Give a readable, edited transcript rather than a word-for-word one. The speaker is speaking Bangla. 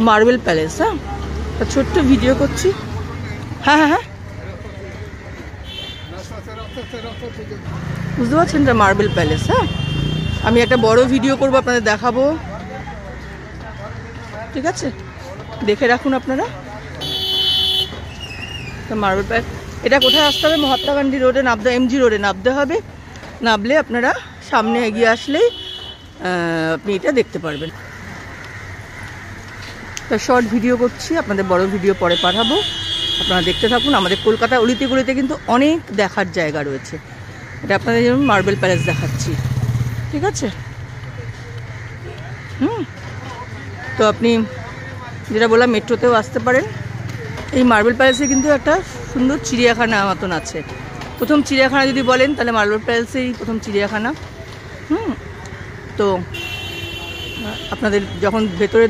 Marble palace. হ্যাঁ, ছোট্ট ভিডিও করছি। হ্যাঁ হ্যাঁ হ্যাঁ, বুঝতে পারছেন, এটা মার্বেল প্যালেস। হ্যাঁ, আমি একটা বড় ভিডিও করব, আপনাদের দেখাবো, ঠিক আছে? দেখে রাখুন আপনারা। মার্বেল প্যালেস, এটা কোথায় আসতে হবে? মহাত্মা গান্ধী রোডে নামতে, এমজি রোডে নামতে হবে। নামলে আপনারা সামনে এগিয়ে আসলেই আপনি এটা দেখতে পারবেন। তা শর্ট ভিডিও করছি, আপনাদের বড় ভিডিও পরে পাঠাবো, আপনারা দেখতে থাকুন। আমাদের কলকাতা অলিতে গলিতে কিন্তু অনেক দেখার জায়গা রয়েছে। এটা আপনাদের যেমন মার্বেল প্যালেস দেখাচ্ছি, ঠিক আছে? তো আপনি যেটা বললাম, মেট্রোতেও আসতে পারেন। এই মার্বেল প্যালেসে কিন্তু একটা সুন্দর চিড়িয়াখানা মতন আছে। প্রথম চিড়িয়াখানা যদি বলেন তাহলে মার্বেল প্যালেসেই প্রথম চিড়িয়াখানা। তো আপনাদের যখন ভেতরে